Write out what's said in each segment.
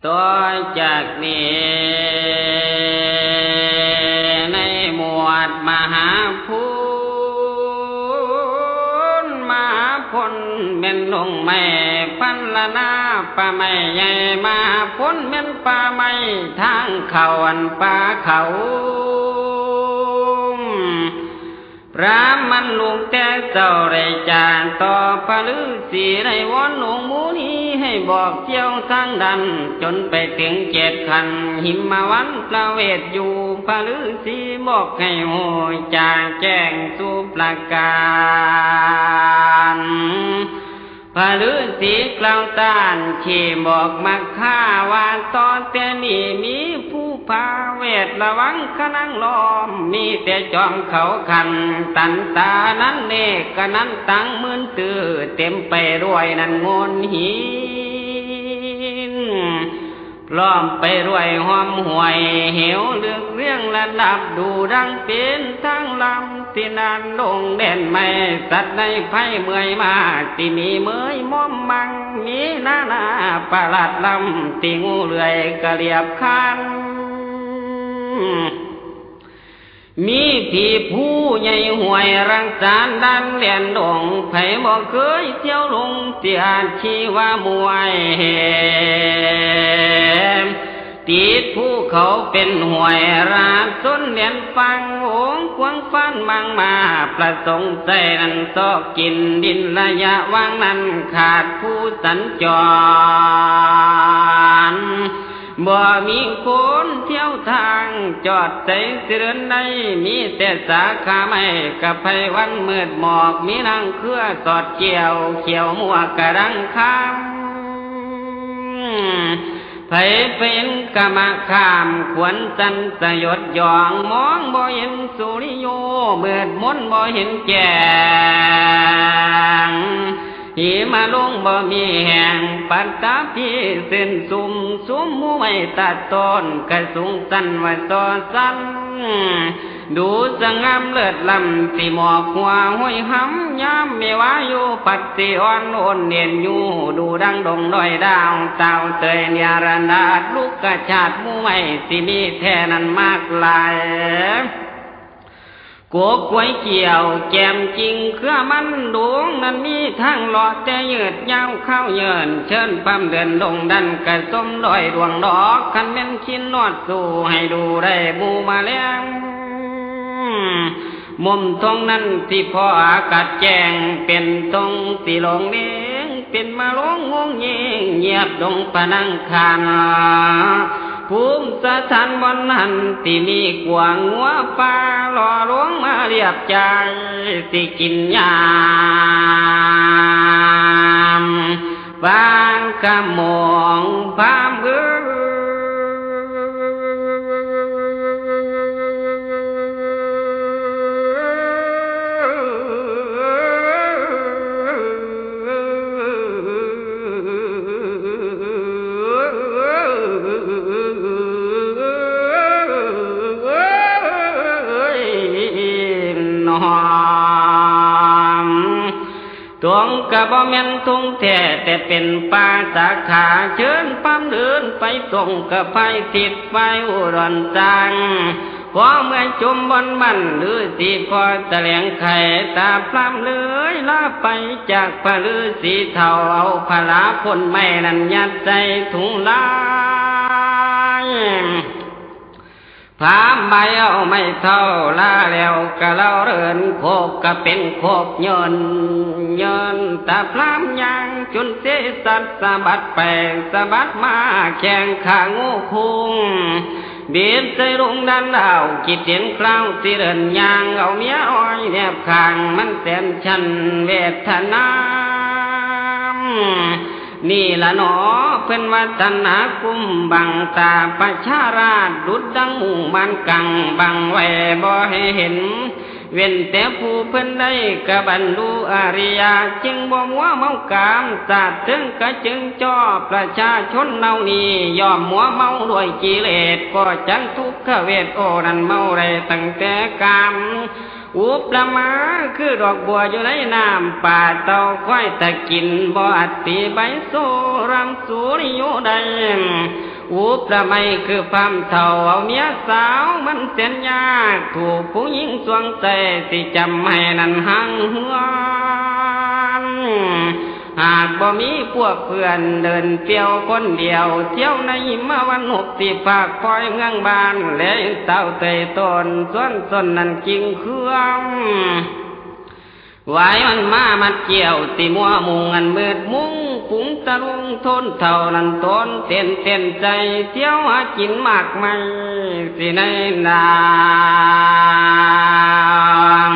ต่อจากนี้ในหมวดมหาพุทธมหาพลเป็นลงไม้พันละนาป่าไม้ใหญ่มหาพลเป็นป่าไม้ทางเขาอันป่าเขาพระมันลุงแต่เจ้าได้จานต่อพระฤาษีได้วอนหลวงมูนี้ให้บอกเที่ยวทางดันจนไปถึง7 ขันหิมวันประเวทอยู่พระฤาษีบอกให้โหยจางแจ้งสู่ประการพระฤาษีกล่าวต้านที่บอกมาฆ่าว่าตอนแต่นี้มีผู้พาเวทระวังขนังล้อมมีแต่จอมเขาขันตันตานั้นเนกนั้นตั้งมื่นตื้อเต็มไปด้วยนั่นงนหินพร้อมไปด้วยหอมห่วยเหวเลือกเรื่องระดับดูดังเป็นทางลำที่นานลงเด่นไม่สัตว์ในไพ่เมื่อยมาที่มีเมื่อยม่อมมังมีนาประหลาดลำที่งูเลื่อยกระเรียบคันมีผีผู้ใหญ่ห่วยรังสารดันเลียนดงไผบ่เคยเที่ยวลงเตียชีว่ามวยติดผู้เขาเป็นห่วยราจนเลียนฟังโองควงฟันมังมาประสงค์ใจนั้นซอกกินดินระยะวางนั้นขาดผู้สัญจรบ่มีคนเที่ยวทางจอดใจเสือนใดมีแต่สาขาไม้กับไผวันมืดหมอกมีนางเครือสอดเกี่ยวเขียวมัวกระดังคำไผเป็นกรรมขามขวนจันสยดหยองมองบ่เห็นสุริโยมืดมนบ่เห็นแจ้งหิมาลงบ่มีแห่งปัตตาพีเส้นซุ่มมูไม่ตัดต้นกระสุงสันว่าซอสันดูสงามเลิศลำสิหมอกหัวห้อยหำย้ำไม่ว่าอยู่ปัดสิอ่อนโอนเนียนอยู่ดูดังดงดอยดาวเต่าเตยเนียรนาดลูกกระชาดมูไม่สิมีแท่นั้นมากลายกบกวยเกี่ยวแก้มจริงเครือมันดวงนั้นมีทางหลอดแต่ยืดยาวเข้าเยินเชิญปั๊มเดินลงดันกระสมดอยดวงดอกคันเป็นชิ้นนอดสู่ให้ดูได้บูมาเลี้ยงมุมตรงนั้นที่พออากาศแจ้งเป็นตรงที่ลงเลี้ยงเป็นมาลงงงยิงเงียบดงพนังคานภูมิสถานวันนั้นที่มีกวางหัวปลาหล่อหลวงมาเรียบใจสิกินยามบางกะมองพามเบือตวงกะบ่แม่นทุ่งแท้แต่เป็นป่าสาขาเชิญปั๊มเดินไปตรงกะไฟติดไฟอุรนจังพอเมื่อจุมบนมันหรือสิพอแถลงไข่ตาพร่ำเลยลาไปจากพระฤาษีเท่าเอาพลาพลไม่นั้นยัดใจถุงลายพามใบเอาไม่เท่าลาแล้วกะเล่าเรินโคกกะเป็นโคกเยินตาพรามยังจนเสสัตสะบัดแปลงสะบัดมาแข่งข้างูคุงเบียดใจลงดันดาวคิดเห็นคราวสิเรินยางเอาเมียอ้อยแนบข้างมันแสนชันเวทนานี่ละหนอเพิ่นวัฒนากุมบังตาประชาราชดุดดังหมู่มันกังบังไว้บ่ให้เห็นเว้นแต่ผู้เพิ่นได้กะบรรลุอริยจึงบ่มัวเมากามศาสตร์ถึงกะจึงจ่อประชาชนเนานี้ยอมมัวเมาด้วยกิเลสก็จังทุกขเวทโอนั้นเมาได้ตั้งแต่กามอุปมาคือดอกบัวอยู่ในน้ำป่าเต่าค่อยตะกินบ่อัดตีใบโซรำสูริโยใด อุประไมคือความเท่าเอาเมียสาวมันเส้นยากถูกผู้หญิงสวงใจสิจำให้นั้นหังหวนหากบ่มีพวกเพื่อนเดินเที่ยวคนเดียวเที่ยวในมาวันหกที่ภาคคอยเมืองบ้านและเต้าเตยตนส่วนสนนั้นกิ่งเครื่องไว้มันมามัดเกี่ยวติมัวมุงอันมืดมุ้งปุ๋งตะลุงทนเท่านั้นตนเต้นใจเที่ยวหากินมากไม่สิในนาง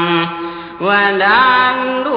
วันดันดู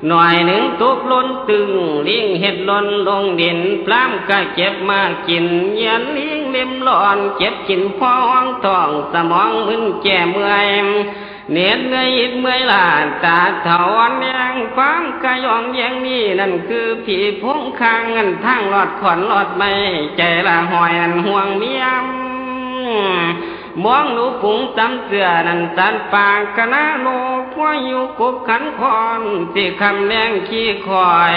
หน่อยหนึ่งตกล้นตึงลิงเห็ดล้นลงดินพล้ำก็เจ็บมากินยันลิงเล็มร้อนเจ็บกินพองท้องสมองมึนแก่เมื่อยเหน็ดเหนื่อยอิดเมื่อยล้าตาเถาวันยังความกะยองอย่างนี้นั่นคือผีพงคางเงินทางหลอดขอนหลอดไม่ใจละหอยอันห่วงเมียมมองดูผงตำเสือนั่นสันปากกะนาโลกว่าอยู่กบขันคอนสิคำแรงขี้คอย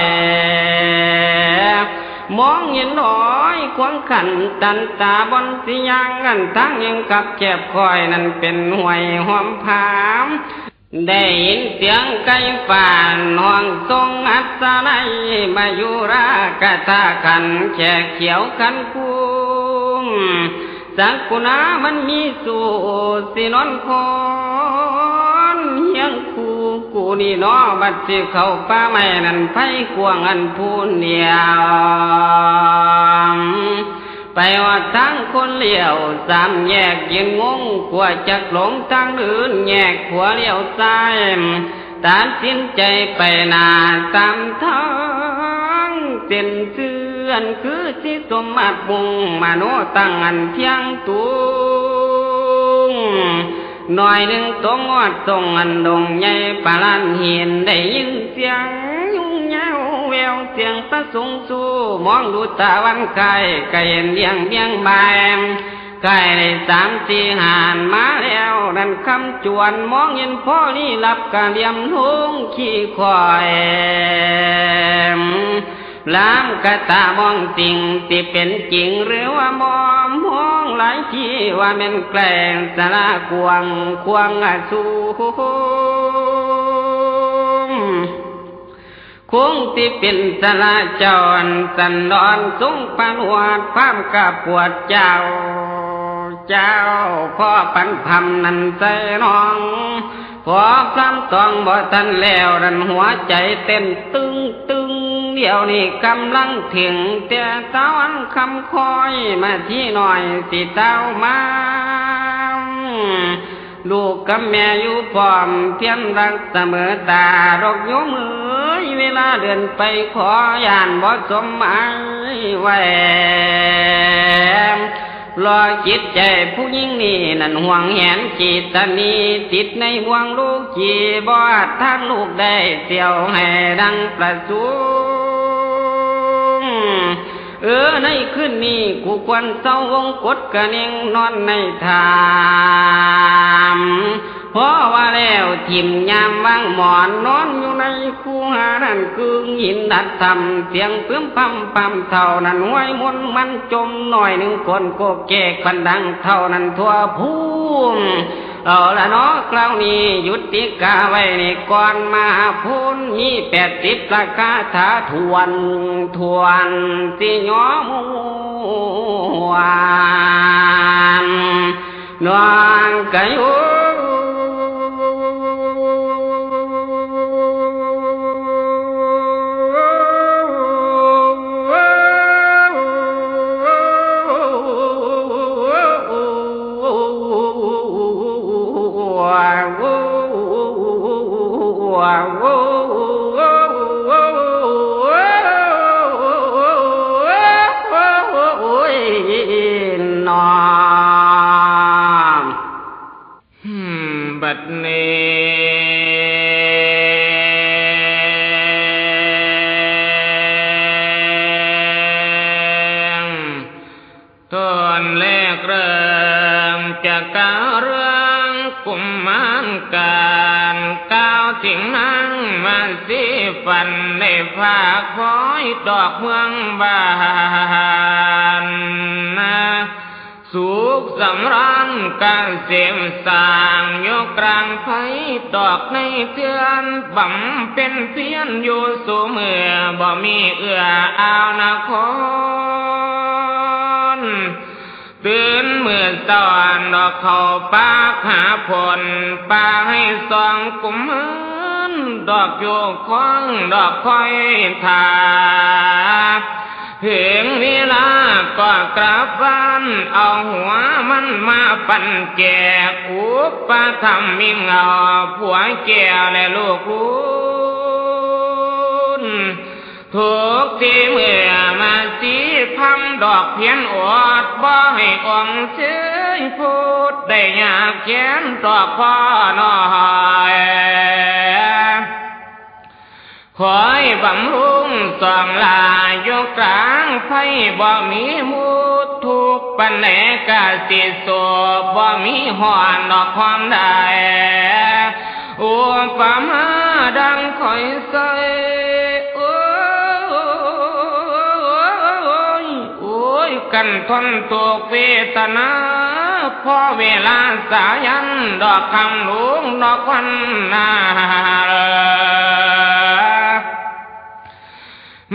มองเห็นน้อยควงขันตันตาบนสิยางกันทั้งยังกับแก็บคอยนั่นเป็นห่วยหอมผามได้ยินเสียงไก่ป่านห้องทรงอัศนัยมายุรากะทาขันแขกเขียวขันคุ้มสักกุณามันมีสู่สินอนคอนเฮียงคู่กูนี่น้อบัดสิเข้าป่าไม้นั่นไผกวางอันพูนเดียวไปว่าทั้งคนเลี้ยวสามแยกยืนงงกว่าจักหลงทางอื่นแยกขวาเลี้ยวซ้ายตัดสินใจไปหน้าตามทางเส้นเสื่อนคือสิสมมาตรมุงมาโนตั้งอันเพียงตุงหน่อยหนึ่งตรงอดตรงอันดงใหญ่ปาลันเห็นได้ยินเสียงยุ่งยาวแววเสียงพระสงฆ์สู้มองดูตะวันไกลไกลเลี้ยงเบี้ยงแบมไกลได้3-4 หานมาแล้วนั่นคำจวนมองเห็นพ่อนี่หลับกะเหลี่ยมทุ่งขี้คอยล้ามกะตามองสิ่งที่เป็นจริงหรือว่ามองหลายที่ว่าแม่นแกล้งสารควงสูงคงที่เป็นสารจรสันดอนทรงปานวดความกะปวดเจ้าพ่อปันพำนั่นใส่น้องพอพลัมตองบ่ทันแล้วดันหัวใจเต้นตึงเดี๋ยวนี้กำลังถึงแต่ตะวันคำคอยมาที่หน่อยสิเต้ามาลูกกับแม่อยู่พร้อมเพียรรักเสมอตาดอกโยมือเวลาเดินไปขอย่านบ่สมหมายไว้รอจิตใจผู้หญิงนี่นั่นห่วงแหนจิตนีติดในห่วงลูกจีบอดทางลูกได้เสี่ยวให้ดังประสูงในคืนนี้กูควรเศร้าวงกดกระเน่งนอนในทามเพราะว่าแล้วทิมยามวางหมอนนอนอยู่ในคูหานั่นกึ่งหินดัดทำเสียงเพิ่มปั๊มเท่านั้นห้วยมนมันจมหน่อยหนึ่งคนโกเกกพันดังเท่านั้นทั่วภูมิเอาละเนาะคราวนี้ยุติกาไว้ในก่อนมาพูนมี80ประกาถาทวนสิย้อมวานนวลกะยุนอ วนแลกเริ่มจะกล่าวเรื่องกุมมารการก้าวถึงนั่งมาสิฟันในภาคพลอยดอกเมืองบานสุขสำราญกาเสียมสร้างยกกลางไผ่ดอกในเทือนบำเป็นเพียนอยู่สู่เมื่อบ่มีเอื้ออาวนครตื่นเมื่อสอนดอกเขาปากหาผลปาให้สองกุมมันดอกโยกคล้องดอกคอยทาถึงเวลาก็กลับบ้านเอาหัวมันมาปั่นแก่อุปธรรมมิ่งเอาผัวแก่และลูกคุณทุกที่เมื่อมาสีพังดอกเพียนอดบ่ให้องค์เชยพูดได้ยากแค้นดอกพ่อน้อยคอยบำรุงสองลายกกลางไผ่บ่มีมูดทุกปันแหนกาสิโสบ่มีหอนดอกความได้อุปมาดังคอยใส่โอ้ยกันทนทุกเวทนาพอเวลาสายันดอกคำหลวงดอกวันนา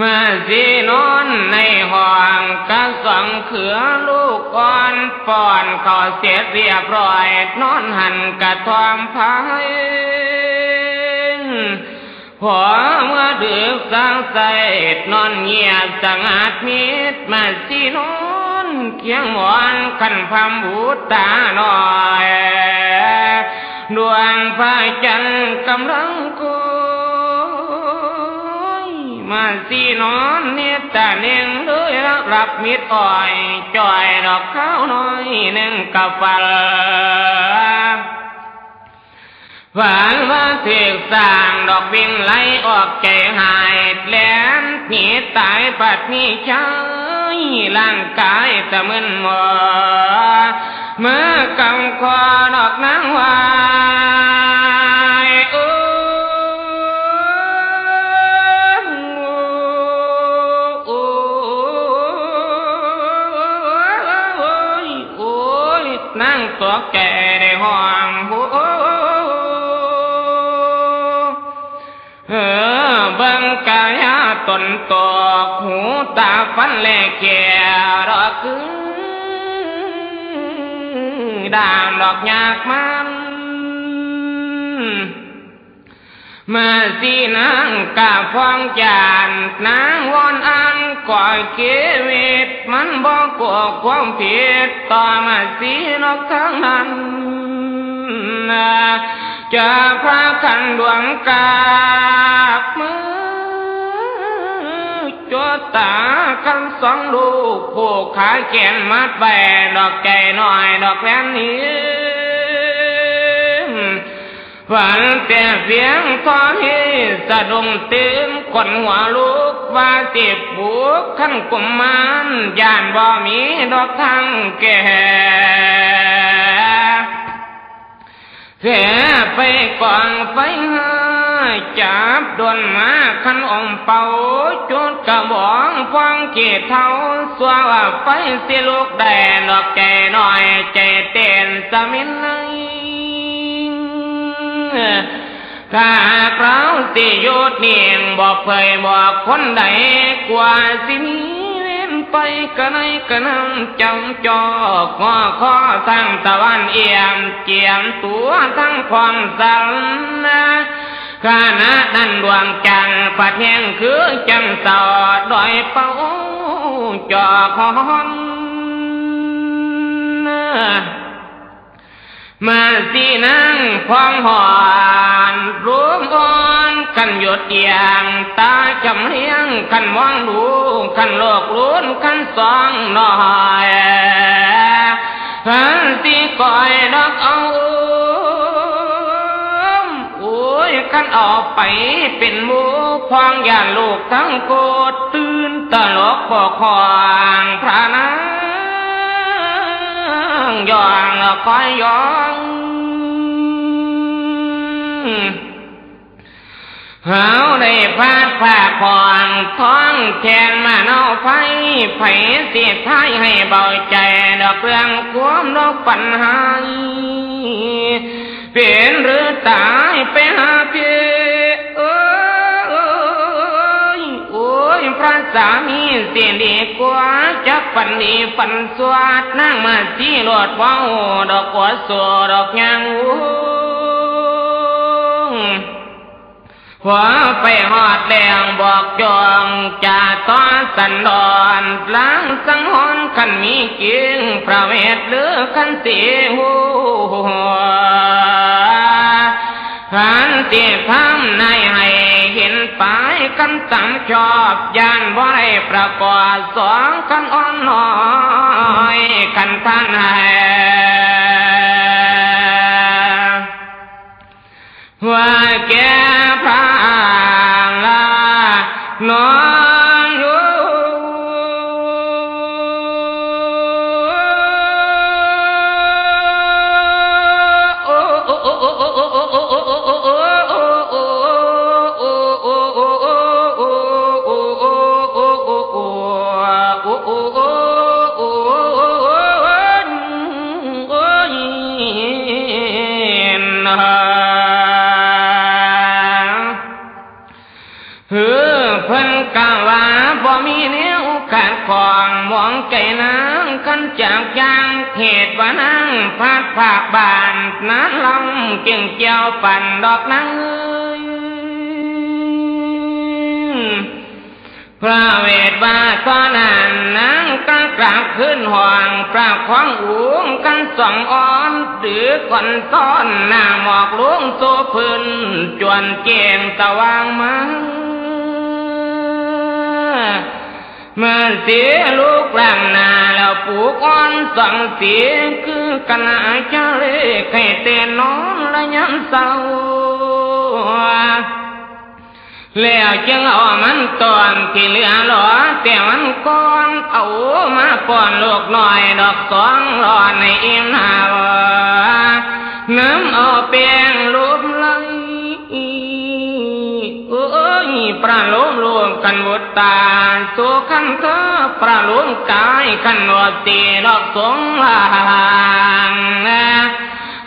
มาสินอนในห้องกะสังเขือลูกอ่อนป้อนข้าวเสร็จเรียบร้อยนอนหันกะทอมพายพอเมื่อดึกสางใสนอนเงียบสงัดมิดมาสินอนเคียงหมอนขันพำบูตาหน่อยดวงพระจันทร์กำลังกูมาสินอนเนตาเน่งเลยรับมิดอ่อยจ่อยดอกข้าวน้อยหนึ่งกับฟัลฝันว่าถึกสร้างดอกวิ่งไหลออกใจหายแหลมหนีตายปัดนี้ใช้ร่างกายตะมึนหมอเมื่อกำคอดอกนางวายนั่งตัวแก่ในห้องหูเบิ่งกายตนตกหูตาฟันแลแก่ดอกคือด่างดอกยากมันมาสินางกาฟองจานนางวอนอันก่อยเกวิตมันบอกกลัวความผิดต่อมาสินกทั้งนั้นจะพระกันดวงกาบมือจดตากันสองลูกผูกขาแขนมัดแบดอกใจหน่อยดอกแผนนี้ฝันแต่เสียงทอที่สะดุ้งตื่นคนหัวลูกว่าสิบบุกขั้นกุมมารย่านบ่มีดอกทางแก่เสียไปกองไฟจับดวนมาขันอมเป่าจุดกระบอกฟองเกศเท้าสวว่าไฟสิลูกแดนดอกใจหน่อยใจเต้นสมินถ้าเราสิหยุดนิ่งบอกเคยบอกคนใดกว่าสิมีเว้นไปกันไหนกันนั้นจำจอกงอข้อทั้งตะวันเอี่ยมเจียมตัวทั้งความสันขณะนั้นดวงจันทร์ปัดแห้งคือจังสอดดอยเป้าจอคอนมาสินั่งพองหอนรูมอ่อนกันหยดเอียงตาจำเลี้ยงกันมองดูกันโลกลุ้นกันสองหน่อยกันสิก่อยดอกเอาโอ้ยกันออกไปเป็นหมูพองย่านลูกทั้งโกดตื่นตลกปอกขวางพระนาง องยองคอยยองเฮาได้พาดผ้าพองท้องแทนมาเนาไฟไผสิทายให้เบาใจดอกเรื่องความดอกปัญหาเป็นหรือตายไปหาพี่โอ้ยพระสามีเสียดีกว่าจักปันดีปันสวัสดนั่งมาที่รถว้าวดอกกัวสัวดอกยังหัวไปหอดแดงบอกจองจ่าต้อนสันดอนล้างสังหอนขันมีกินพระเวทหรือขันเสียหัวขันเสียทำในให้เห็นไปกันสังชอบยานบ่ได้ประกอบสองขันอ่อนน้อยขันท่านให้ว่าแกพระลานอนอยู่เพิ่นกะว่าบ่มีแนวขาดของมองใจนางกันจากยางเหตุว่านางพาดภาคบานนั้นลำเก่งเจียวปั่นดอกนางพระเวทว่าตอนนั้นนางก็กลับขึ้นห่วงปราบของอูงกันสองอ่อนหรือก่อนต้อนหน้าหมอกลวงโซพื้นจวนเก่งตะวางมาเมื่อเสียลูกหลังนาแล้วปลูกอ่อนสังเสียคือกันอาจารย์ให้เต้นนอนและย้ำเศร้าแล้วจึงเอามันตอนที่เหลือหลอแต่มันก้อนเอามาป้อนลูกหน่อยดอกสองหลอในอิ่มหาวน้ำเอาเปียงรูปไหลประโลมรวมกันบุตรตาสุขันเธอประโลมกายขันวตีดอกสงลาง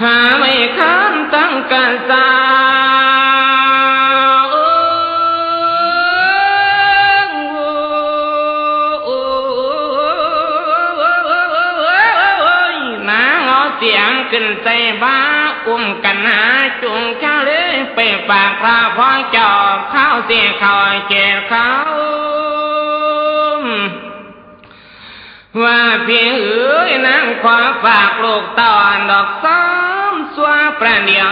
หาไม่คันตั้งกันสาเสียงขึ้นใจบ้าอุ้มกันหาจุงเจ้าเลยไปฝากพระพ่อจอบข้าวเสียคอยเจ็บเขาว่าพี่เอ๋ยนั่งขอฝากลูกตอนดอกซ้อมสัวประเดี๋ยว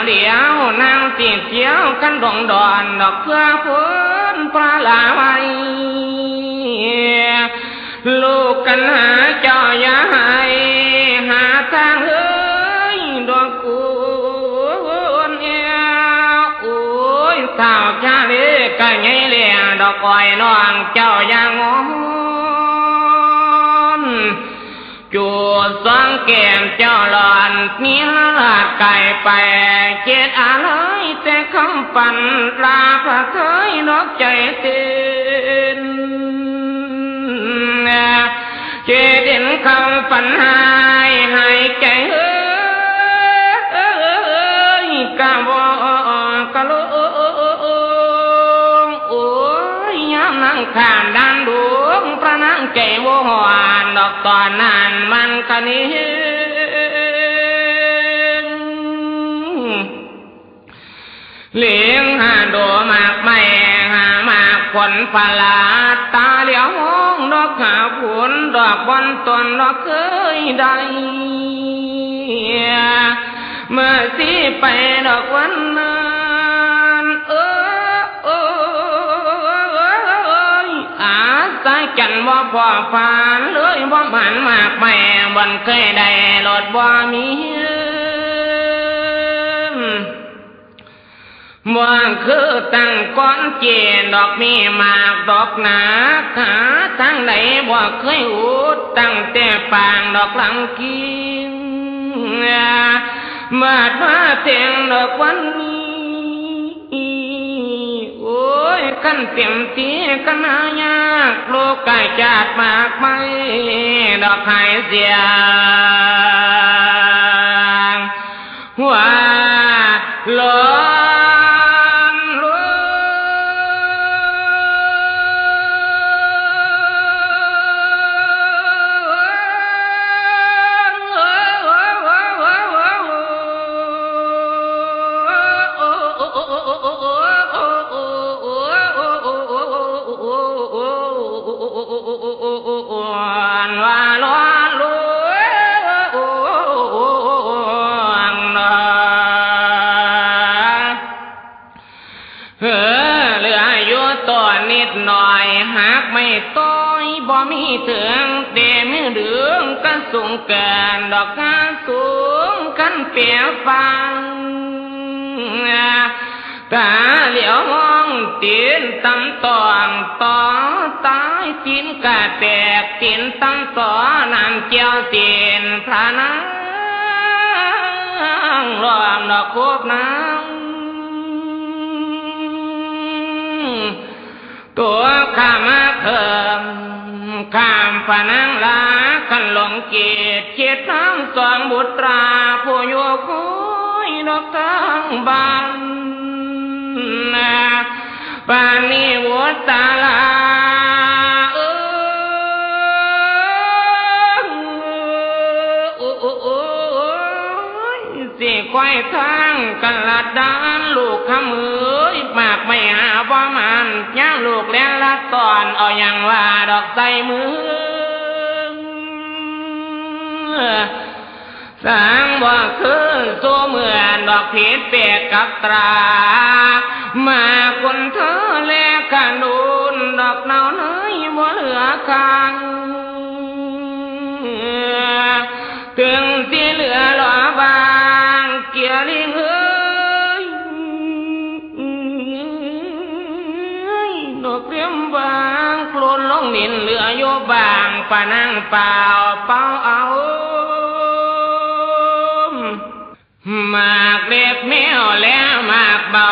นั่งตีเจียวกันดงดอนดอกเพื่อพ้นปลาลาไว้ลูกกันหาเจ้าอย่าให้หาทางเอ้ยดอกกูเอวโอ้ยสาวชาลีก็ไงเลี้ยดอกก้อยน้องเจ้าอย่างงอนจูดสองแก้มเจ้าหลอนนี่ลาดไก่ไปเจ็ดอะไรแต่คำปั่นลาพระเคยนอกใจเต้นเจดินคำฝันหายใจเอ้ยกะบอกะโลโอ้ยยามนั่งข้างด้านดวงพระนางใจโวหวานดอกตอนนั้นมันก็นี้เลี้ยงหาโดมากไม่หามากผลฝลาตาเหลียวห้องดอกขาผลดอกบอนตนดอกเคยได้เมื่อสิไปดอกวันนั้นอาสาจันบ่พอฟานเลยบ่หมันมากแม่บนเคยได้รถบ่มีบ่คือตั้งก้อนเจนดอกมีมากดอกหนาขาทั้งใดบ่เคยอุดตั้งแต่ปางดอกหลังกิน มาดมาเตียงดอกวันนี้โอ้ยกันเต็มตีกันหายากโลกกายจัดมากไม่ดอกหายเสียว่าหลอนรู้เหลืออยู่ตัวนิดหน่อยหากไม่ต้อยบ่มีถึงเดมือเดืองกันสูงเกินดอกกาสูงกันเปียฟังตาเหลียวมองตีนตำตองต่อตายตีนกะแตกตีนตำต่อน้ำเจียวตีนพระนางรวมดอกคูบน้ำตัวข้ามาเถิมข้ามพนังลาขันหลงเกียรติเกียรติทั้งสองบุตราผู้อยู่คุยดอกทั้งบ้านปานนี้วัวตาลาสิควายทางกันละดานลูกขมือมากไม่หาว่ามันย่างลูกแล้วละตอนเอาอย่างว่าดอกใส่มือสางว่าคือตัวเหมือนดอกผิดเปียกกับตรามาคนเธอแลกกันดูนดอกเนาเนยบ่เหลือคางถึงที่เหลือหล่อบางเกี่ยลิงเอ้ยดอกเรียมบางโคลนลงนินเหลือโยบางปานั่งเปล่าเป้าเอามากเรียบแมวแล้วมากเบา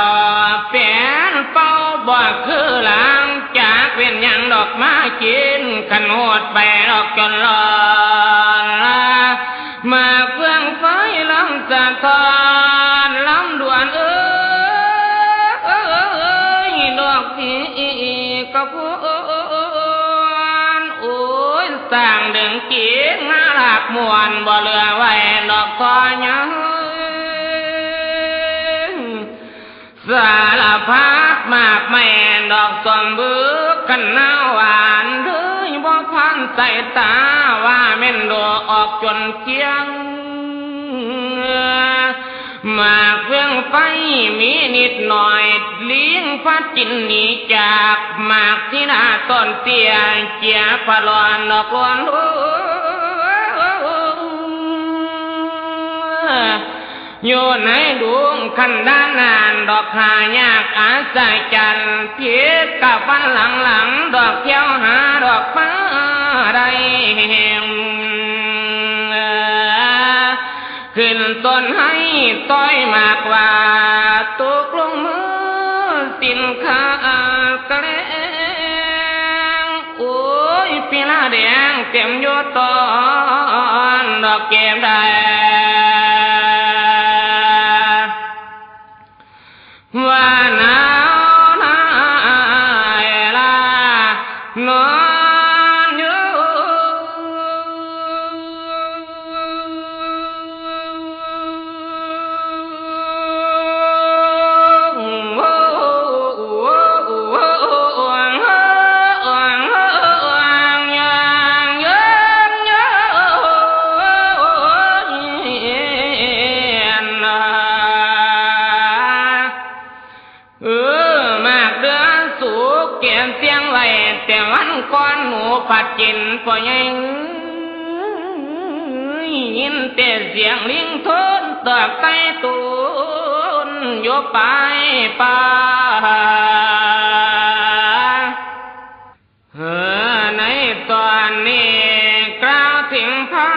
แป้นเป้าบ่คือหลังจากเป็นยังดอกมากินขันโหดไปดอกจนรอมาเฟื่องไฟลำสะทอนลำด่วนดอกที่ก็พูนโอ้ยสร้างดึงกีดน่ารักมวนบ่เหลือไว้ดอกคอยังสารพัดมากแม่ดอกสมบึกกันหน้าหวานเด้ยบ่พันใส่ตาว่าแม่นดอกออกจนเที่ยงมาเพื่องไฟมีนิดหน่อยเลี้ยงพัดจินหนีจากหมากที่หน้าต้นเตี้ยเจียปลอนดอกลวนอยู่ในดวงคันด้านนานดอกหายากอาศัยจันเพียกกับปันหลังดอกเที่ยวหาดอกฟ้าใดขึ้นต้นให้ต้อยมากว่าตกลงมือสินค้ากระเลงโอ้ยปีลาแดงเต็มยศตอนดอกเก็บได้ว่าหนาวนายลานอนอยู่แต่วันก่อนหนูผัดกินพอยังยินแต่เสียงลิงทนตอกใต้ตูนโยไปป่าในตอนนี้กล่าวถึงพระ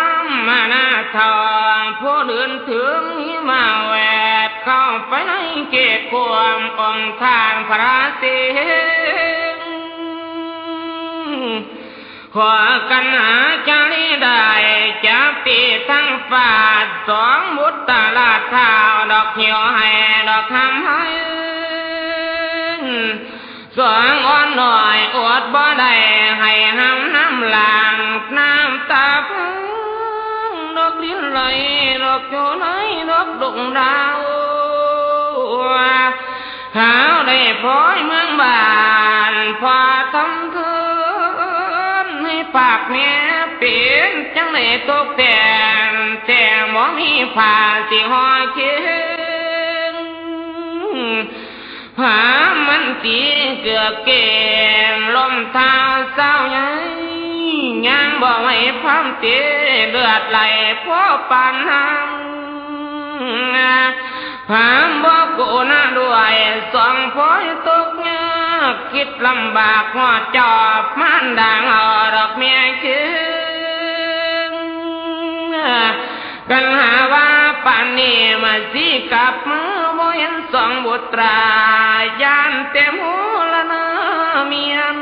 มานาทองผู้ นถึงมาแวดเข้าไปในเกศความองค์ทานพระเสงขอกันหาจารีได้จะปีทั้งฝาดสองมุตตะลาดเท้าดอกเหี่ยวให้ดอกคำให้สองอ่อนหน่อยอดบ่ได้ให้ห้ำน้ำลางน้ำตาพังดอกลิ้นไหลดอกโยไหลดอกดงดาวขาวได้พลอยเมืองบ้านพอทำเคืนให้ปากแม่เปลี่ยนจังได้ตกแต่หมอมีผ้าสิห่อเคียงผ้ามันตีเกือกเกมลมเท้าเศร้าใหญ่ยังบ่ให้พร้อมเตเลือดไหลเพราะปานน้ำผามบ่กูน่าด้วยสองพ้อยตกยากคิดลำบากหัวจอบมันด่างเอาดอกเมียคืนกันหาว่าป่านนี้มาสิกลับมือบ่เห็นสองบุตรายานเต็มหัวละนะเมียน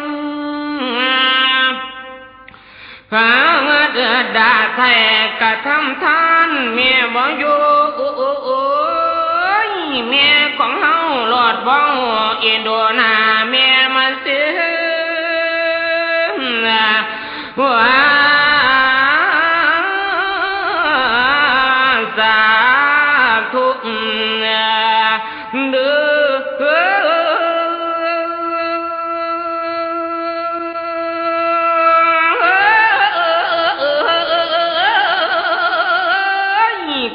ข้าเมื่อเดือดดาแท้กะทำทานเมียบ่อยู่เมียของเฮาหลอดบ้องอินโดนาเมียมาซื้อว่าสาธุเดื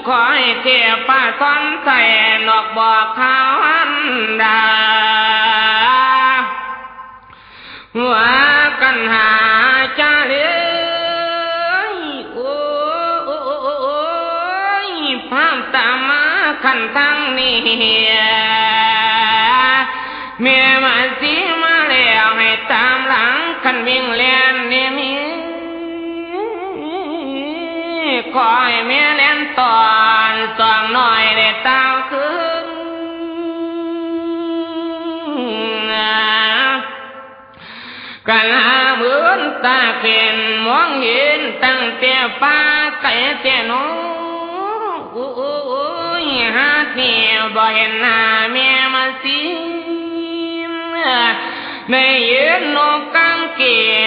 คอยเทียบป้าซ้อนใส่นอกบอกข่าวอันดาว่ากันหาจาเลยโอ้ยพามตามมาขันทั้งนี้เมียมาสิมาแล้วให้ตามหลังขันวิ่งเล่นเนี่ยมีคอยเมียเล่นตอนสองหน่อยได้ตามคืนกันหาเหมือนตาเข็นมองเห็นตั้งแต่ฟ้าไก่แต่น้องหาเที่ยวบ่เห็นหน้าเมียมาสิได้ยืนนกกังเก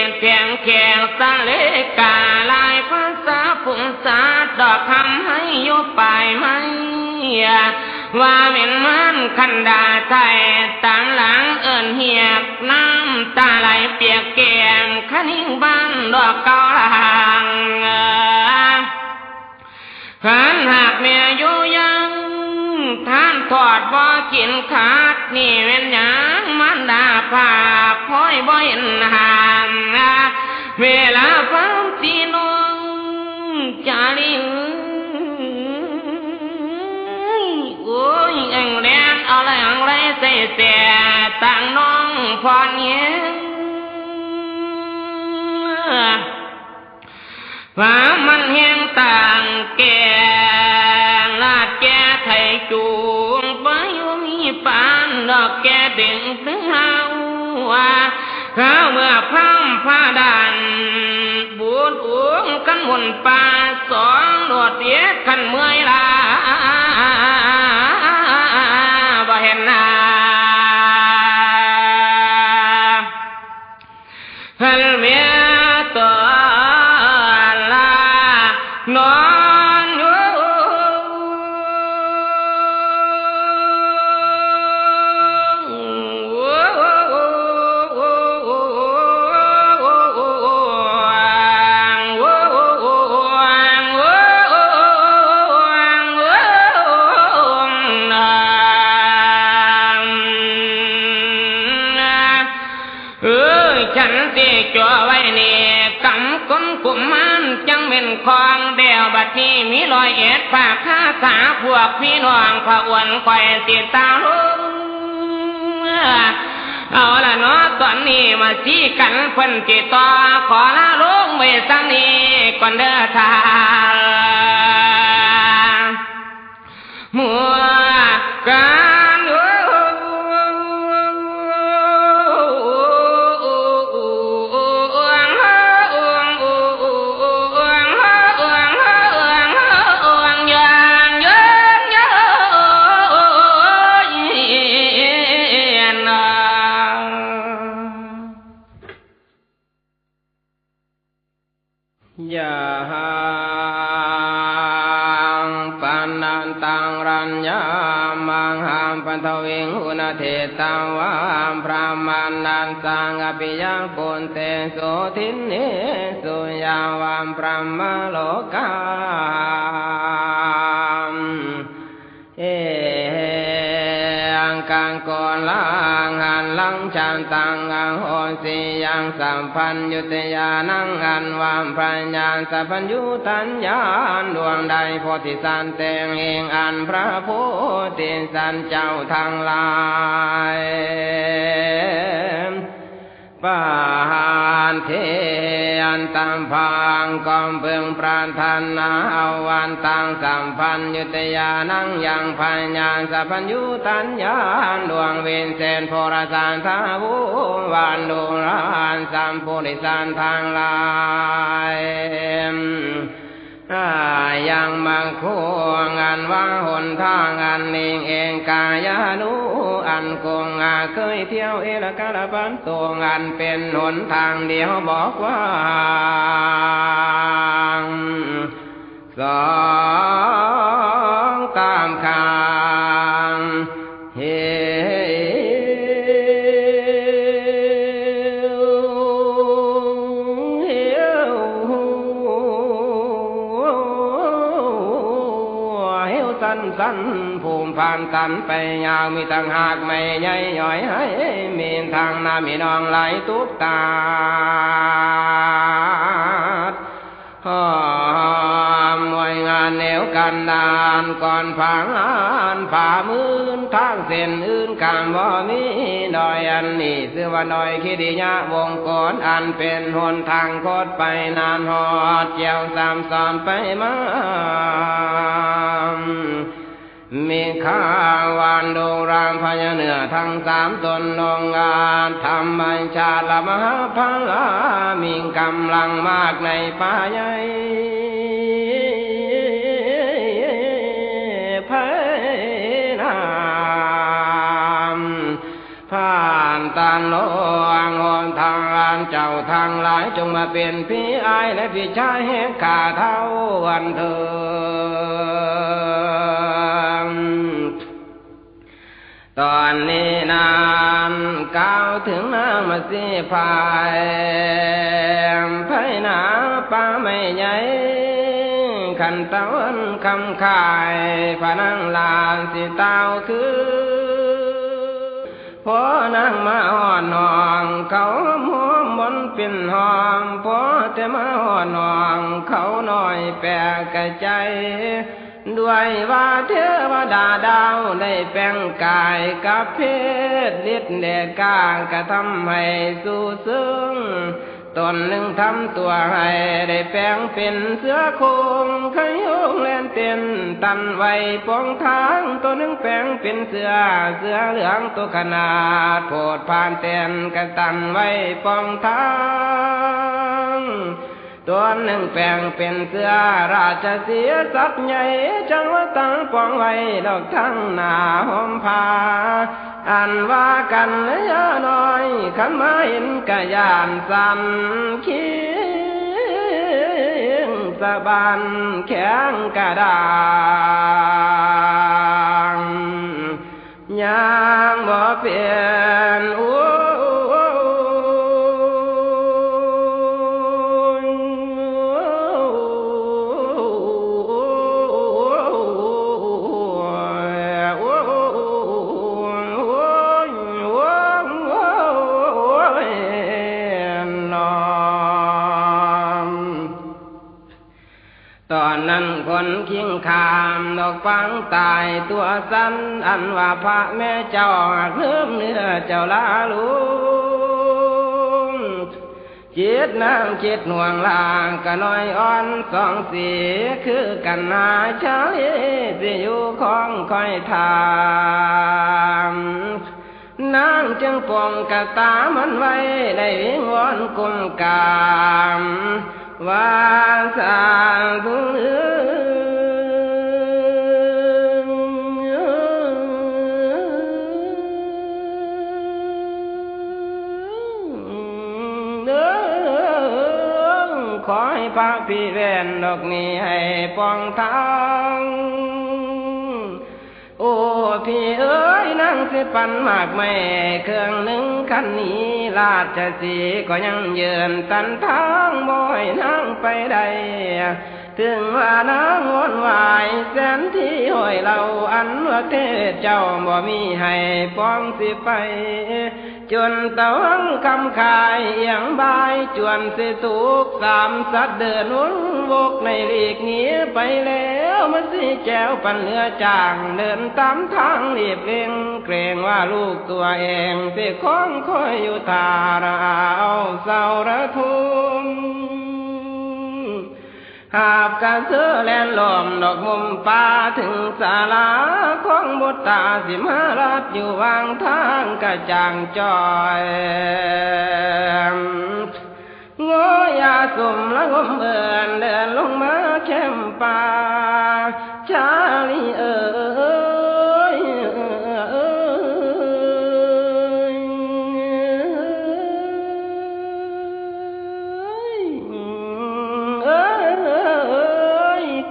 ตแข่งแข่งสะเลกาลายภาษาผงสาดอกคำให้ยกไปไหมว่าเป็นมันขันดาไทยตามหลังเอิญเหียกน้ำตาไหลเปียกแก้มขนิ่งบ้านดอกเกาลางขันหากเมียอยู่ยังท่านทอดบ่กินขาดนี่เป็นหยังมันดาผาพ้อยบ่เห็นห่างเวลาฟังตีน้องจาลิงโอ้ยเอ็งแดนเอาอะไรอังไรเสียต่างน้องพรเย็นว่ามันเฮียงต่างแก่ลาดแก่ไทยจูงไปอยู่มีปานดอกแก่ดึงถึงเฮาว่าข้าเมื่อพร่ำผ้าดันบูดอ้วงกันหมุนป่าสองโดดเดียดกันเมื่อยลาบ่เห็นหน้าฮัลเมียตัวลานอนอยู่ฉันสิจ่อไว้นี่กำก้นกุมมันจังเป็นคองเดียวบัดนี้มีรอยเอ็ดปากข้าสาพวกพี่น้องพระอ้วนคอยติดตาลุงเอาละเนาะตอนนี้มาชี้กันเพิ่นติดต่อขอลาลุงไว้สักนี้ก่อนเด้อทาง มัวการทวิงอุณเทตาวามพระมานันสังอภิยังปุนเตโสทินเนสุยาวามพระมโลกามอังกังโกลังหันลังชันตังอังโหสิยังสัมพันยุตยานังอันวามพระญาณสัพพัญยุตัญญาณดวงใดโพธิสันเตงเองอันพระโพธิสันเจ้าทั้งหลายปานเทอันตัมพังกอมเพึงปรารถนาเอาวันตังสัมพันยุตยานังยังพญาสัพพัญยุตัญญาณดวงเวนเสนโพรสานทาวุวันดุรานสัมปุริสันทางลายยังมังควงอันว่างหนทางอันนิ่งเองกายานุอันคงเคยเที่ยวเอละกาลปันตัวอันเป็นหนทางเดียวบอกว่าสองตามคางเฮสันภูมิผ่านตันไปยาวมีต่างหากไม่ใหญ่ย่อยให้มีทางน้ำมีนองไหลตุกตาหอมมวยงานแนวกันดานก่อนผางานผ่ามืนทางเส้นอื่นกามบ่มีดอยอันนี้ชื่อว่าดอยคิดิยะวงกรอันเป็นหนทางโคตรไปนานหอดเจียวสามสอนไปมามีข้าวานดูรามพญาเนื้อทั้งสามตนลงงานธรรมชาติมหาพลามีกำลังมากในป่าใหญ่พนามผ่านตันโลงหนทางลานเจ้าทางหลายจงมาเป็นพี่อายและพี่ชายแห่งข้าเท่าวันเถิดตอนนี้นานก้าวถึงนางมาสีพายไพหนาป่าไม่ใหญ่ขันตะวันคำขายพนังลานสิเต้าคือพอนางมาห่อนหองเขาหัวมนเป็นหอมพอแต่มาห่อนหองเขาหน่อยแปลกใจด้วยว่าเทวดาดาวได้แปลงกายกับเพศฤทธิ์เดชกากระทำให้สู่ซึ่งตนหนึ่งทำตัวให้ได้แปลงเป็นเสือโคร่งขยงแล่นเต้นตันไว้ปองทางตัวหนึ่งแปลงเป็นเสือเหลืองตัวขนาดโผดผ่านเต้นกระตันไว้ปองทางตัวหนึ่งแปลงเป็นเสือราชสีห์สัตว์ใหญ่จังว่าตั้งปองไว้ดอกทั้งหน้าห่มผ้าอันว่ากันเลยน้อยขันมาเห็นกะยานสั่นคิงสะบันแข็งกระด้างยังบ่เปลี่ยนตอนนั้นคนคิงคามดอกฟังตายตัวสั้นอันว่าพระแม่เจ้าเนื้อเจ้าลาลุง จิตนางจิตหน่วงลางก็น้อยอ่อนสองสีคือกันนาชาลีที่อยู่ของคอยถามนางจึงปองกะตามันไว้ได้วิงวอนกุมกามว่าสาธุขอให้พระพี่เวนดอกนี้ให้ปองทางโอ้พี่เอ๋ยนั่งสิปันมากไม่เครื่องหนึ่งคันนี้ลาดจะสีก็ยังเยือนตันทางบ่อยนั่งไปได้ถึงว่านางวนวายแสนที่ห้อยเราอันว่าเทศเจ้าบ่มีให้ปองสิไปจนตะวังคำขายเอียงบายจวนสิทุกสามสัตว์เดินวนวกในหลีกหนีไปแล้วมันสิแจวปันเนื้อจางเดินตามทางรีบเร่งเกรงว่าลูกตัวเองสิคล้องคอยอยู่ทาราเอาเศร้าระทุมหาบกระเสือแลนหลอมดอกมุมป่าถึงศาลาของบุตรตาสิมาลัดอยู่วางทางกระจ่างจอยงอยาสุ่มละงมเอินเดินลงมาเข้มป่าชาลีเอ๋ย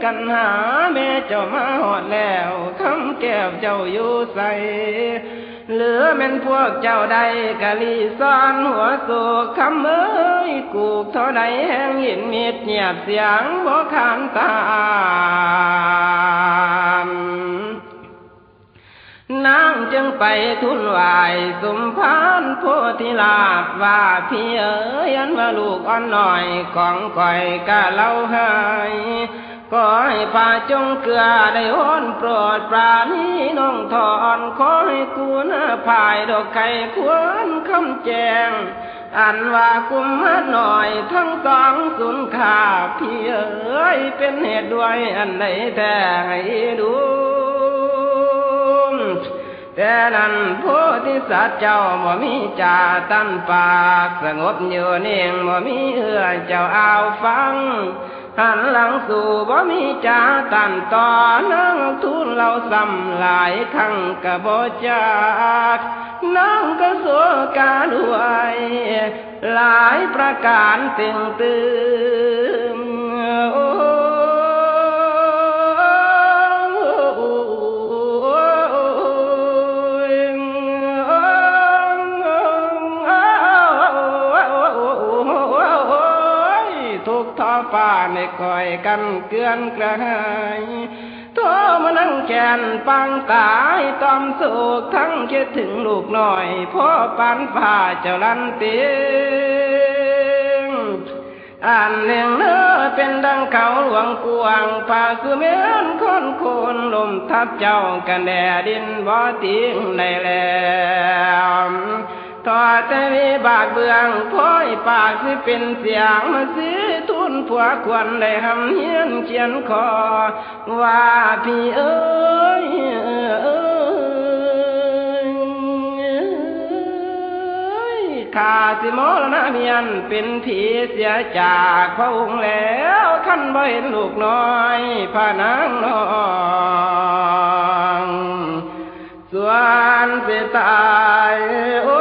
กันหาแม่เจ้ามาหอดแล้วคำแก้วเจ้าอยู่ใสเหลือแม่นพวกเจ้าใดกะลีซ้อนหัวโศกคำเอ้ยกูกเท่าใดแห้งหินมิดเงียบเสียงบ่ขานตามนางจึงไปทุนไหวสุมพานโพธิลาภว่าพี่เอ๋ยอันว่าลูกอ่อนหน่อยของก่อยกะเล่าให้ขอให้ป่าจงเกลือได้โอนโปรดปราณีน้องถอนขอให้กูน่าภายดอกไก่ควรคำแจงอันว่ากุมมาหน่อยทั้งสองสุนค่าพี่เอ๋ยเป็นเหตุด้วยอันใดแท้ให้ดูแต่นั้นโพธิสัตว์เจ้าบ่มีจ่าตั้นปากสงบอยู่นิ่งบ่มีเอื้อเจ้าเอาฟังหันหลังสู่บ่มีจ่าตันต่อนั่งทูลเราซ้ำหลายครั้งกะบ่จากนั่งก็โศกาด้วยหลายประการตึงตึมโอ้ป้าในคอยกันเกลือนกระหายโทมานั่งแขนปังตายตอมโศกทั้งคิดถึงลูกหน่อยพ่อปานฝ่าเจ้าลันเตียงอ่านเรื่องเนื้อเป็นดังเขาหลวงกวางป่าสุเมียนคนโคนลมทับเจ้ากันแดดินบ่ทิ้งได้แล้วทอดแต่มีบาดเบื้องพ้อยปากสิเป็นเสียงมาสิทุนผัวควรได้หำเฮียนเขียนคอว่าพี่เอ๋ยข้าสิมรณะเมียนเป็นผีเสียจากพระองค์แล้วคันบ่เห็นลูกน้อยพานางน้องส่วนสิตายโอ้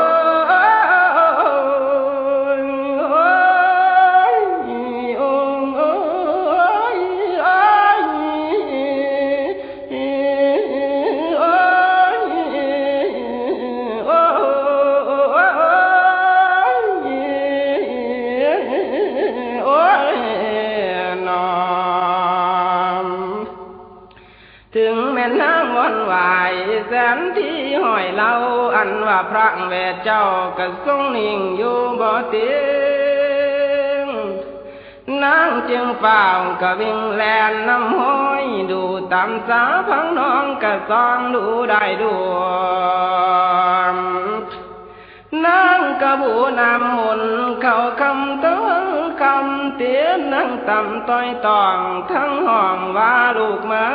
แสนที่ห้อยเล่าอันว่าพระเวทเจ้าก็ทรงนิ่งอยู่บ่เตียงนางจึงเฝ้ากะวิ่งแลนน้ำห้อยดูตามสาพังน้องกะซ้อนดูได้ดูนางกะบูนำมนต์เข้าคำเต้ เตียนนั่งต่ำต้อยตองทั้งห้องว่าลูกมา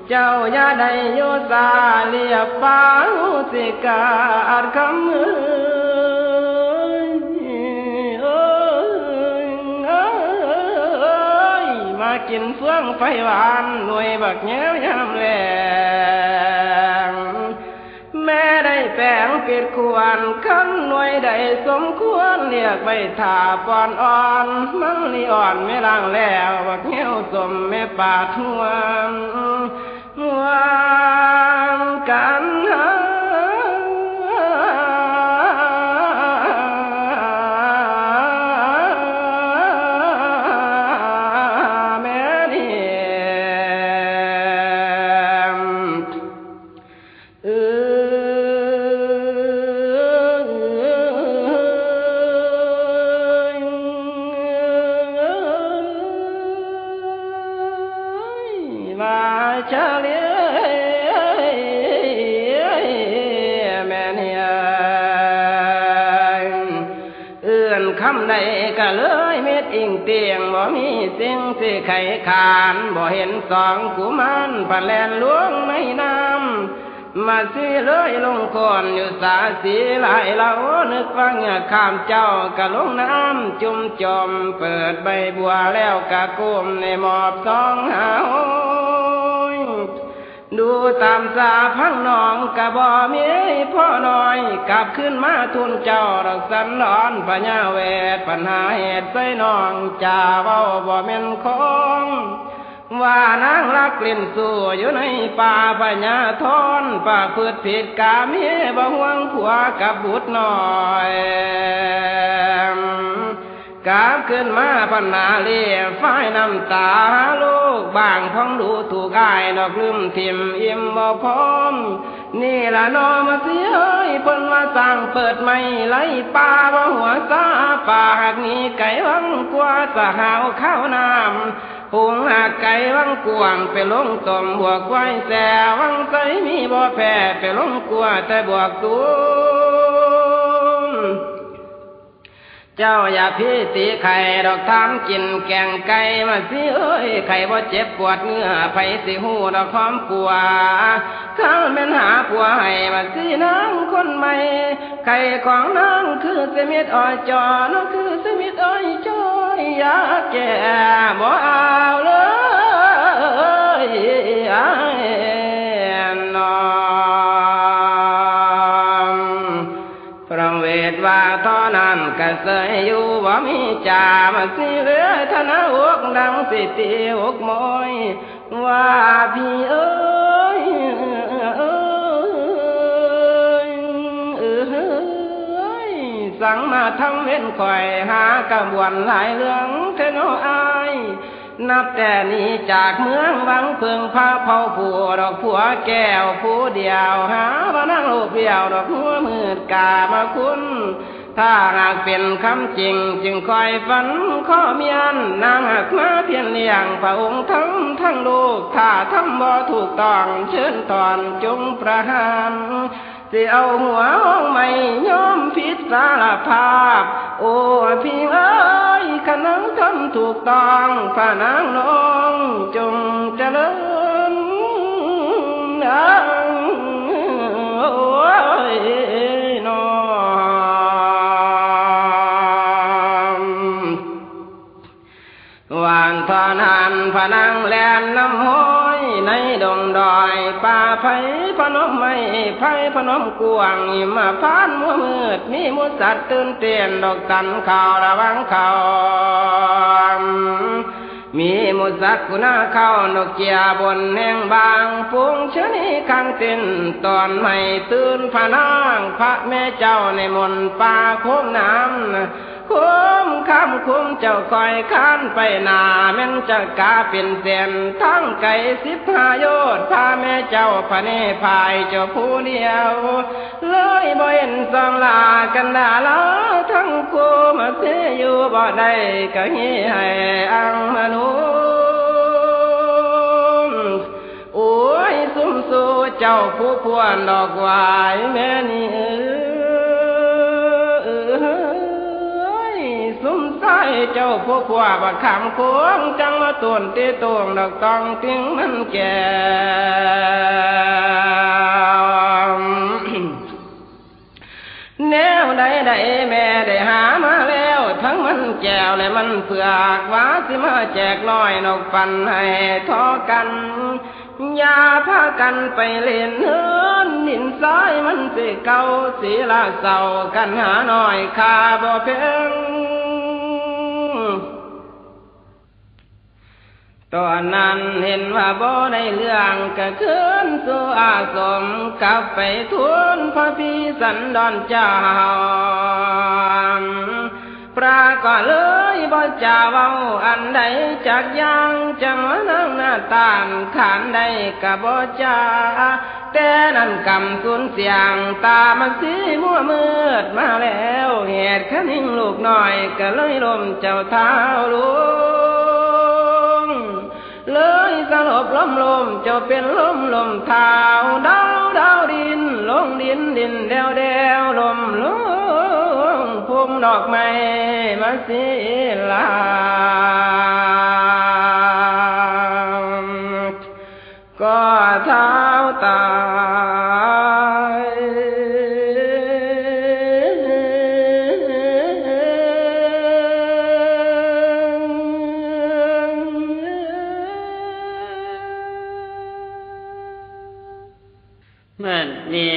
เจ้าอย่าได้โยสาเลียบฟ้าสิกาดคำมากินเฟื่องไฟหวานหน่วยบักแง้วยามแลงแม่ได้แปลงปิดควรคันหน่วยได้สมควรเรียกไปถ่าปอนอ่อนมั่งลีอ่อนไม่ล่างแล้วบักแง้วสมแม่ป่าทวงวางกันแม่นี่มาเฉลียแม่เนี่ยเอื้อนคำใดก็เลยเม็ดอิงเตียงบ่มีสิ่งสิไขขานบ่เห็นสองกุมารผ่านแลนล้วงในน้ำมาสิเลยลงคอนอยู่สาสีหลายเรานึกว่าเงือกข้ามเจ้ากะลงน้ำจุ่มจอมเปิดใบบัวแล้วกะกุมในหมอบสองหาวดูตามสาพังน้องกะบ่มีพ่อน้อยกลับขึ้นมาทุนเจ้าดอกสันดอนปัญญาเวทปัญหาเหตุใส่น้องจ่าเว้าบ่แม่นของว่านางรักเล่นสู่อยู่ในป่าปัญญาทอนป่าพืชผิดกามีบ่ห่วงผัวกับบุตรน้อยกลับขึ้นมาปัญหาเลี้ยฝ้ายน้ำตาลูกบางพ้องดูถูกอายดอกลืมทิมอิ่มบ่พร้อมนี่ละนอมาเสียเพิ่นมาสร้างเปิดไม่ไหลป่าบ่หัวซาป่าหากนี้ไก่วังกว่าสหาวข้าวน้ำหุงหากไก่วังกวางไปลงต้มบวกไว้แสวังใสมีบ่แพ้ไปลงกลัวแต่บวกตูเจ้าอย่าพี่ตีไข่ดอกทำกินแกงไก่มาสิเอ้ยไข่บ่เจ็บปวดเนื้อไผสิหูดอกหอมปัวข้าแม่นหาปัวให้มาสินางคนใหม่ไข่ของนางคือเสมิดอ้อยจอน้องคือเสมิดอ้อยจอยอยากแก่บ่เอาเลยน้องพระเวทว่าเท่านั้นก็เสยอยู่ว่ามีจ่ามาสิเวทนาอกดังสิตีอกมอยว่าพี่เอ้ยสั่งมาทำเว้นคอยหากระบวนหลายเรื่องเทโนอายนับแต่นี้จากเมืองวังเพิงพาเผาผัวดอกผัวแก้วผู้เดียวหามานั่งโลกเดียวดอกหัวมืดกามาคุณถ้าหากเป็นคำจริงจึงคอยฝันข้อเมียนนางหักมาเพียงเลี้ยงพระองค์ทั้งลูกถ้าทำบ่ถูกต้องเชิญตอนจงประหารสิเอาหัวห้องไม่ยอมผิดสารภาพโอ้พี่เอ้ยขนังทำถูกต้องพระนางน้องจงเจริญโอ้ยน้องวานทอนันพระนางแลนน้ำห้อยในดงดอยป่าไผ่พนมไม่ไผ่พนมกวางมาพานมัวมืดมีมุสัตว์ตื่นเต้นดอกตันข่าวระวังข่าวมีมุสัตว์กุณาเข้านกเกียบนแห่งบางปุงชนีข้างเต้นตอนไม่ตื่นพระนางพระแม่เจ้าในมนป่าโค้งน้ำคุ้มคำคุ้มเจ้าคอยข้านไปนาแม่นจะกาเป็นเสียนทั้งไก่15 โยชน์พาแม่เจ้าพระเนภายเจ้าผู้เดียวเลยบ่เห็นสองลากันดาลาทั้งคู่มาเสียอยู่บ่ได้ก็ฮีให้อังมนุษย์โอ้ยซุ่มสู้เจ้าผู้พวนดอกหวายแม่นี่ เจ้าผู้ขวาบักขำโค้งจังว่าต้นตีตวงดอกตองถึงมันแก่แนวใดแม่ได้หามาแล้วทั้งมันแก้วและมันเผือกว่าสิมาแจกน้อยนกปันให้ทอกันอย่าพากันไปเล่นเฮือนนินซ้ายมันสิเก่าสีละเศร้ากันหาหน่อยค่าบ่เพียงตอนนั้นเห็นว่าบ่ได้เรื่องก็ขึ้นสู่อาสมกลับไปทูลพระพี่สันดรเจ้าปรากฏเลยบ่จ่าเว้าอันใดจากอย่างจังว่านั่งหน้าตามขานใดก็บ่จ่าแต่นั้นกำสูญเสียงตามันสีมัวมืดมาแล้วเหตุขันหิ้งลูกน้อยก็เลยลมเจ้าเท้าลุงเลยสลบล้มลมเจ้าเป็นลมเท้าดาวดินลงดินเดวลมพุ่มดอกไม้มาสิลาก็เท้าตายเมื่อนี้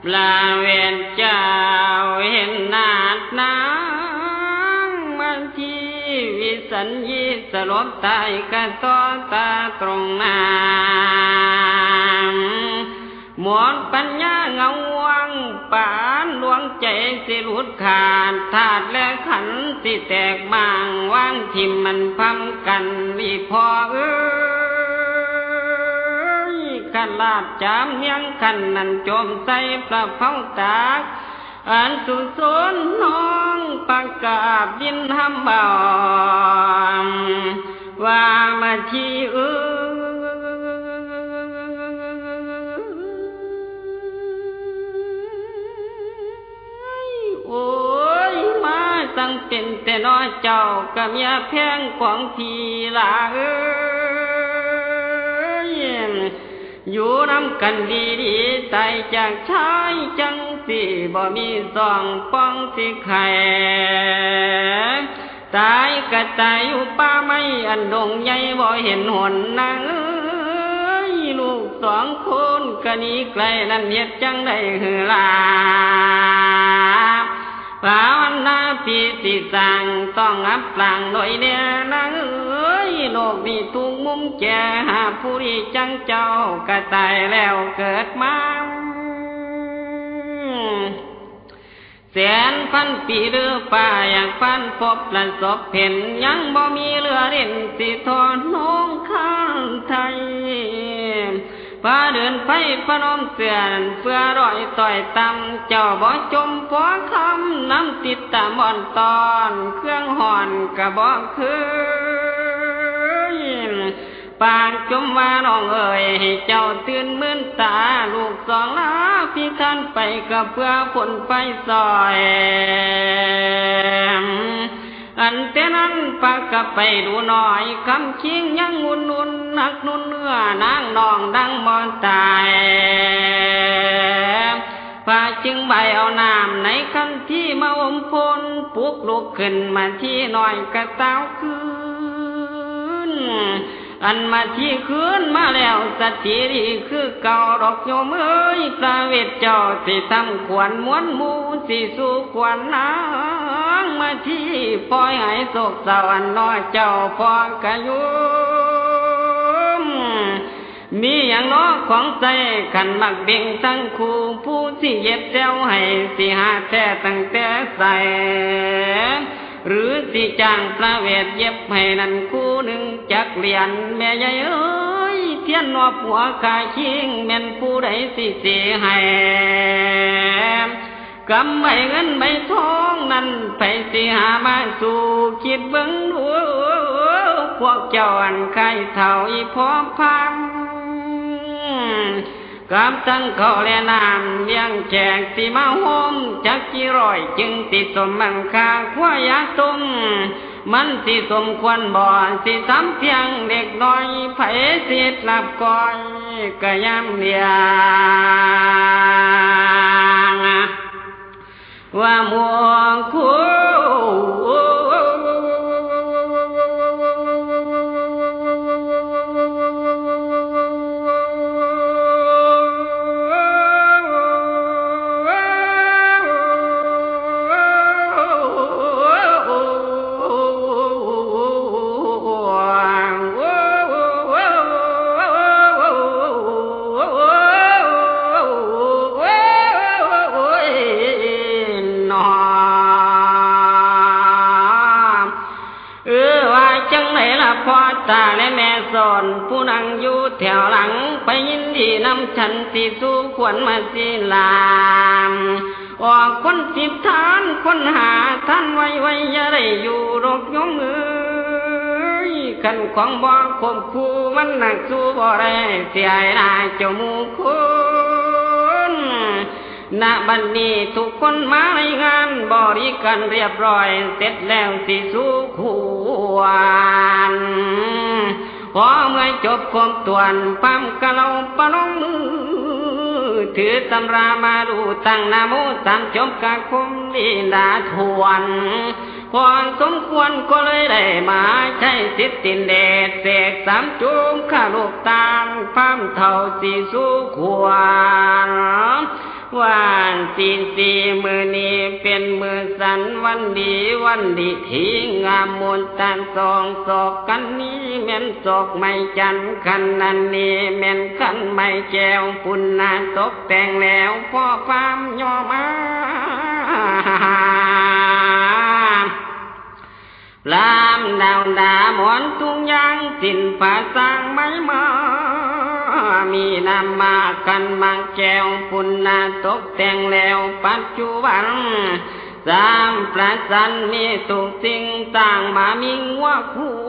ปลาเวียนเจ้าเห็นนาดนางมันที่วิสัญญีสลบตายกะต่อตาตรงหน้าหมดปัญญาเงาวังปานดวงใจสิหลุดขาดธาตุและขันธ์สิแตกบางวางทิ่มมันพัมกันรีพอขันลาบจามเนียงขันนั้นโจมใส่ปลาเผาตากอันสุสนน้องปากกาบดินทำบ่าวว่ามาที่โอ้ยมาสั่งเป็นแต่น้อยเจ้ากับเมียแพงของทีละอยู่นำกันดีๆตายจากชายจังสิบ่มีสองป้องสิไข่ตายกะตายอยู่ป่าไม้อันดงใหญ่บ่เห็นหนนางลูกสองคนกะนี้ไกลนั่นเฮ็ดจังได้หือลาภาวนาปีสิสั่งต้องอับปลางหน่อยเนี่ยนางโลกนี้ทุกมุมแก่หาผู้ที่จังเจ้าก็ตายแล้วเกิดมาแสนพันปีหรือป่าอยากพันพบและศพเห็นยังบ่มีเรือเด่นสิทอนน้องข้างไทยพาเดินไปพนมเสือนเพื่อรอยต่อยตำเจ้าบ่จมพอคำน้ำติดตามบ่อนตอนเครื่องห่อนกะบ่คือปากจมว่าน้องเอ๋ยให้เจ้าตื่นมื่นตาลูกสองลาพี่คันไปกับเพื่อผลไฟซอยอันแต่นั้นปากกับไปดูหน่อยคำคิงยังอุ่นนักนุ่นเนื้อนางนองดังมอนตายพาจึงใบเอาน้ำในคันที่มาอมพลปลุกลุกขึ้นมาที่หน่อยกระเต้าคืนอันมาที่คืนมาแล้วสัตย์ดีคือเก่าดอกโยมเอ้ยพระเวทเจ้าสิทำขวัญม้วนมูสิสู่ขวัญนางมาที่ปล่อยให้โศกเศร้าอันน้อยเจ้าพอกะยุมมีอย่างน้อของใจขันมักเบ่งทั้งคู่ผู้ที่เย็บแจ้วให้สิหาแท้ตั้งแต่ใส่หรือสิจ้างพระเวทเย็บให้นั่นคู่หนึ่งจักเหรียญแม่ใหญ่เอ้ยเทียนนอบหัวกาชิงแม่นผู้ใดสิเสียให้กำใบเงินใบทองนั้นไปสิหามาสู่คิดเบิ่งดูพวกเจ้าอันใครเท่าอีพอพังก กับทั้งเขาและน้ำเลี้ยงแจกที่มาโฮมจักกี่ร้อยจึงติดสมบังคาขวายาตุมมันสิสมควรบ่สิทำเพียงเด็กน้อยไผสิหลับก่อยกะยำเลียงว่ามัวคู่ตาและแม่สอนผู้นั่งอยู่แถวหลังไปยินดีนำฉันสิสู่ขวัญมาสิลามออกคนสิบทานคนหาท่านไว้อย่าได้อยู่รกยงเอ้ยขันของบ่คมคู่มันหนักสู้บ่ได้เสียหน้าเจ้าหมู่คนณบัดนี้ทุกคนมาในงานบริการเรียบร้อยเสร็จแล้วสิสู่ขวัญพอเมื่อจบความตวนปั๊มกะเราปะลงมือถือตำรามาดูตั้งนาโมตามจบกะคุมลีลาทวนพอสมควรก็เลยได้มาใช้สิทธิ์ตินเดชเสกสามจุมข้าลูกตาลปั๊มเท่าสิสู่ขวัญวันสี่มือนี้เป็นมือสันวันดีที่งามมนตันสองศอกกันนี้แม่นศอกไม่จันขันนันนี้แม่นขันไม่แก้วปุ่นนาตกแต่งแล้วพ่อฟามย่อมาลามดาวดาหมอนทุ่งยางสิ้นผ้าสร้างไม้มามีนามมากันบางแก้วปุ่นนาตกแต่งแล้วปัจจุบันสามประสันมีทุกสิ่งต่างมามีหัวคู่